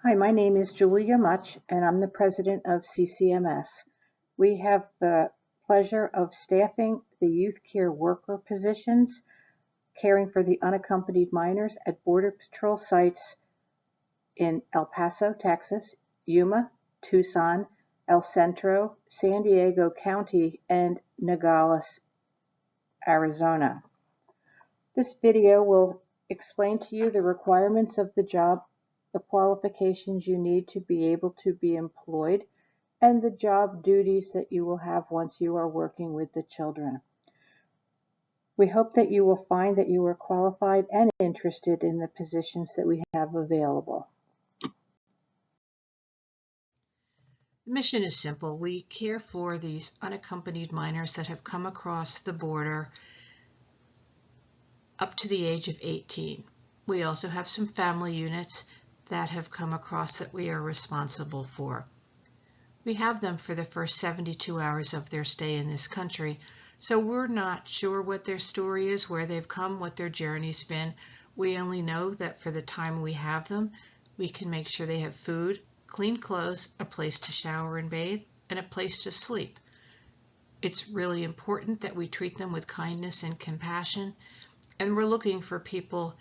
Hi, my name is Julia Much, and I'm the president of CCMS. We have the pleasure of staffing the youth care worker positions, caring for the unaccompanied minors at Border Patrol sites in El Paso, Texas, Yuma, Tucson, El Centro, San Diego County, and Nogales, Arizona. This video will explain to you the requirements of the job, the qualifications you need to be able to be employed, and the job duties that you will have once you are working with the children. We hope that you will find that you are qualified and interested in the positions that we have available. The mission is simple. We care for these unaccompanied minors that have come across the border up to the age of 18. We also have some family units that have come across that we are responsible for. We have them for the first 72 hours of their stay in this country, so we're not sure what their story is, where they've come, what their journey's been. We only know that for the time we have them, we can make sure they have food, clean clothes, a place to shower and bathe, and a place to sleep. It's really important that we treat them with kindness and compassion, and we're looking for people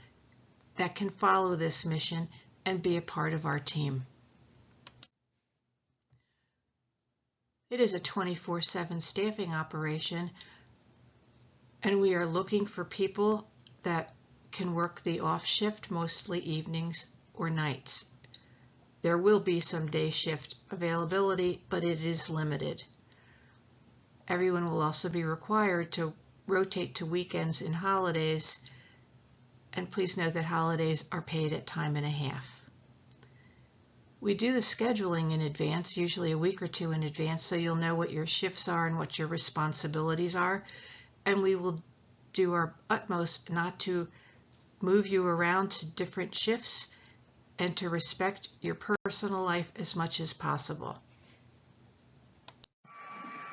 that can follow this mission and be a part of our team. It is a 24/7 staffing operation, and we are looking for people that can work the off shift, mostly evenings or nights. There will be some day shift availability, but it is limited. Everyone will also be required to rotate to weekends and holidays, and please note that holidays are paid at time and a half. We do the scheduling in advance, usually a week or two in advance, so you'll know what your shifts are and what your responsibilities are, and we will do our utmost not to move you around to different shifts and to respect your personal life as much as possible.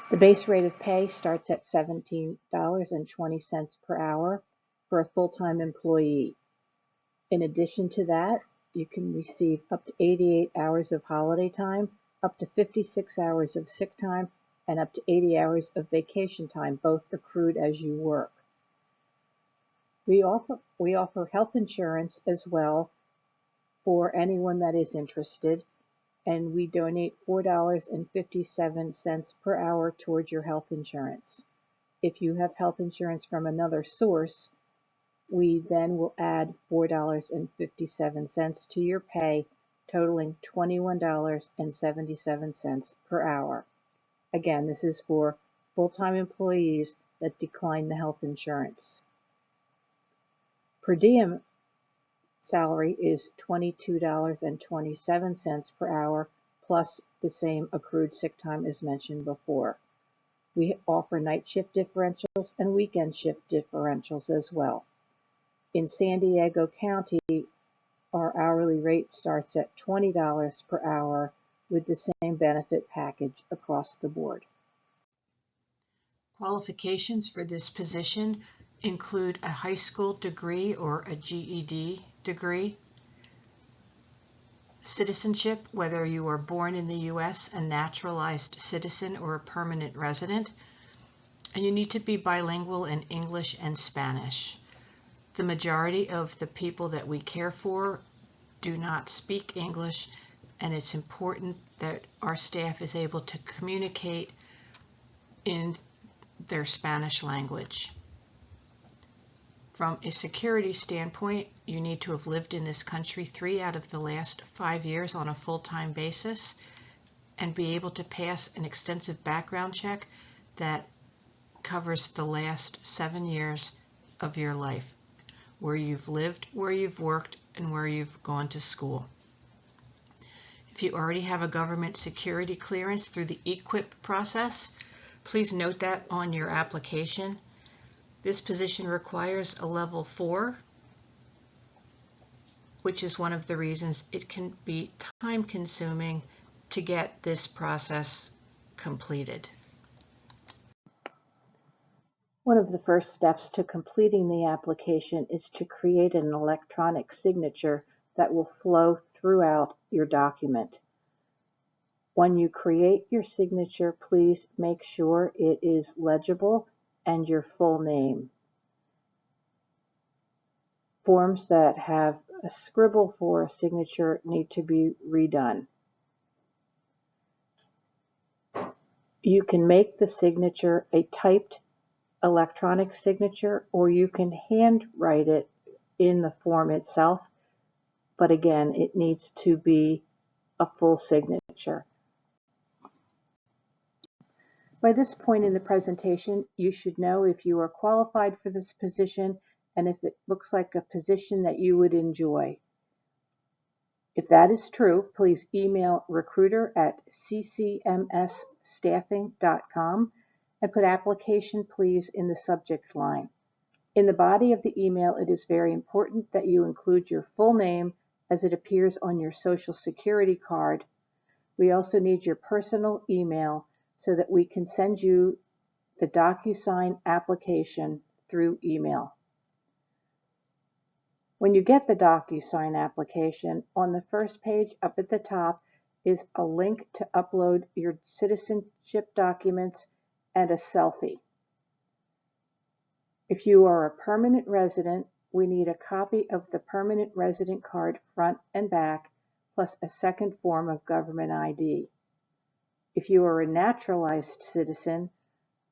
The base rate of pay starts at $17.20 per hour for a full-time employee. In addition to that, you can receive up to 88 hours of holiday time, up to 56 hours of sick time, and up to 80 hours of vacation time, both accrued as you work. We offer health insurance as well for anyone that is interested, and we donate $4.57 per hour towards your health insurance. If you have health insurance from another source, we then will add $4.57 to your pay, totaling $21.77 per hour. Again, this is for full-time employees that decline the health insurance. Per diem salary is $22.27 per hour, plus the same accrued sick time as mentioned before. We offer night shift differentials and weekend shift differentials as well. In San Diego County, our hourly rate starts at $20 per hour with the same benefit package across the board. Qualifications for this position include a high school degree or a GED degree, citizenship, whether you are born in the U.S., a naturalized citizen, or a permanent resident, and you need to be bilingual in English and Spanish. The majority of the people that we care for do not speak English, and it's important that our staff is able to communicate in their Spanish language. From a security standpoint, you need to have lived in this country 3 out of the last 5 years on a full-time basis and be able to pass an extensive background check that covers the last 7 years of your life, where you've lived, where you've worked, and where you've gone to school. If you already have a government security clearance through the EQIP process, please note that on your application. This position requires a level 4, which is one of the reasons it can be time-consuming to get this process completed. One of the first steps to completing the application is to create an electronic signature that will flow throughout your document. When you create your signature, please make sure it is legible and your full name. Forms that have a scribble for a signature need to be redone. You can make the signature a typed electronic signature, or you can handwrite it in the form itself, but again, it needs to be a full signature. By this point in the presentation, you should know if you are qualified for this position and if it looks like a position that you would enjoy. If that is true, please email recruiter@ccmsstaffing.com and put application please in the subject line. In the body of the email, it is very important that you include your full name as it appears on your Social Security card. We also need your personal email so that we can send you the DocuSign application through email. When you get the DocuSign application, on the first page up at the top is a link to upload your citizenship documents and a selfie. If you are a permanent resident, we need a copy of the permanent resident card front and back, plus a second form of government ID. If you are a naturalized citizen,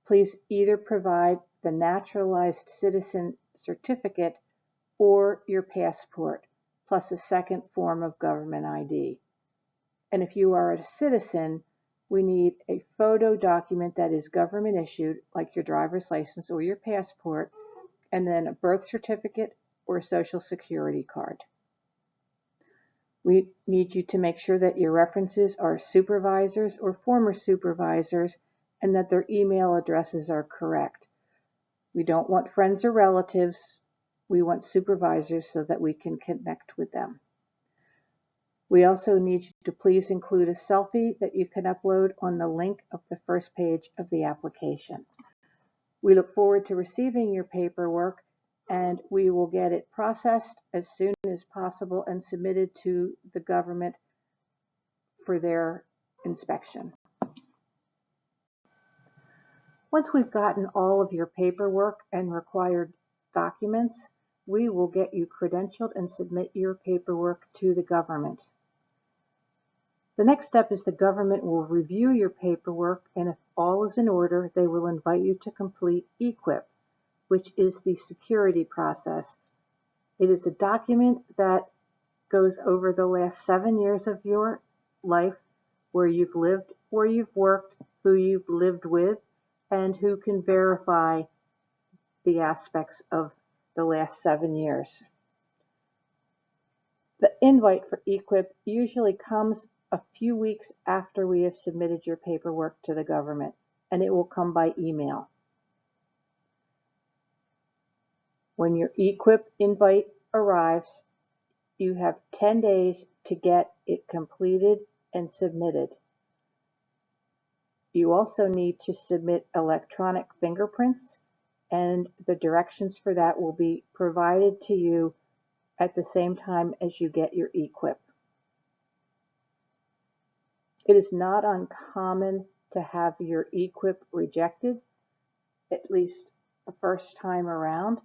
please either provide the naturalized citizen certificate or your passport, plus a second form of government ID. And if you are a citizen, we need a photo document that is government issued, like your driver's license or your passport, and then a birth certificate or a Social Security card. We need you to make sure that your references are supervisors or former supervisors and that their email addresses are correct. We don't want friends or relatives. We want supervisors so that we can connect with them. We also need you to please include a selfie that you can upload on the link of the first page of the application. We look forward to receiving your paperwork, and we will get it processed as soon as possible and submitted to the government for their inspection. Once we've gotten all of your paperwork and required documents, we will get you credentialed and submit your paperwork to the government. The next step is the government will review your paperwork, and if all is in order, they will invite you to complete EQIP, which is the security process. It is a document that goes over the last 7 years of your life, where you've lived, where you've worked, who you've lived with, and who can verify the aspects of the last 7 years. The invite for EQIP usually comes a few weeks after we have submitted your paperwork to the government, and it will come by email. When your EQIP invite arrives, you have 10 days to get it completed and submitted. You also need to submit electronic fingerprints, and the directions for that will be provided to you at the same time as you get your EQIP. It is not uncommon to have your EQIP rejected, at least the first time around.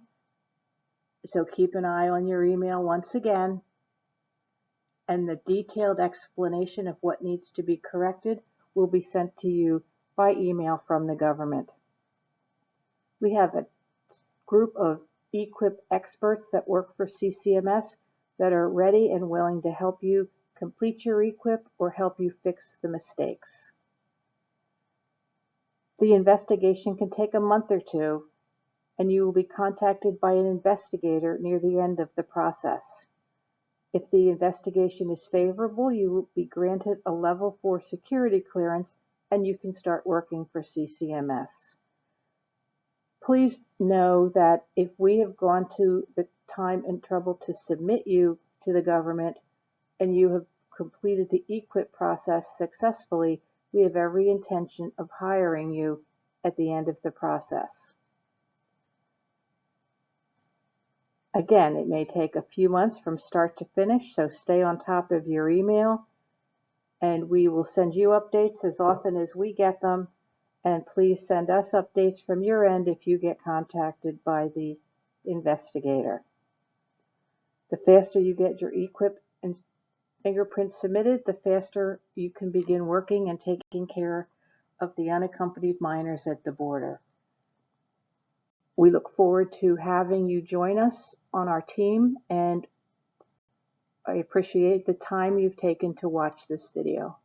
So keep an eye on your email once again, and the detailed explanation of what needs to be corrected will be sent to you by email from the government. We have a group of EQIP experts that work for CCMS that are ready and willing to help you complete your EQIP or help you fix the mistakes. The investigation can take a month or two, and you will be contacted by an investigator near the end of the process. If the investigation is favorable, you will be granted a level 4 security clearance and you can start working for CCMS. Please know that if we have gone to the time and trouble to submit you to the government and you have completed the EQIP process successfully, we have every intention of hiring you at the end of the process. Again, it may take a few months from start to finish, so stay on top of your email, and we will send you updates as often as we get them. And please send us updates from your end if you get contacted by the investigator. The faster you get your eQuip and fingerprints submitted, the faster you can begin working and taking care of the unaccompanied minors at the border. We look forward to having you join us on our team, and I appreciate the time you've taken to watch this video.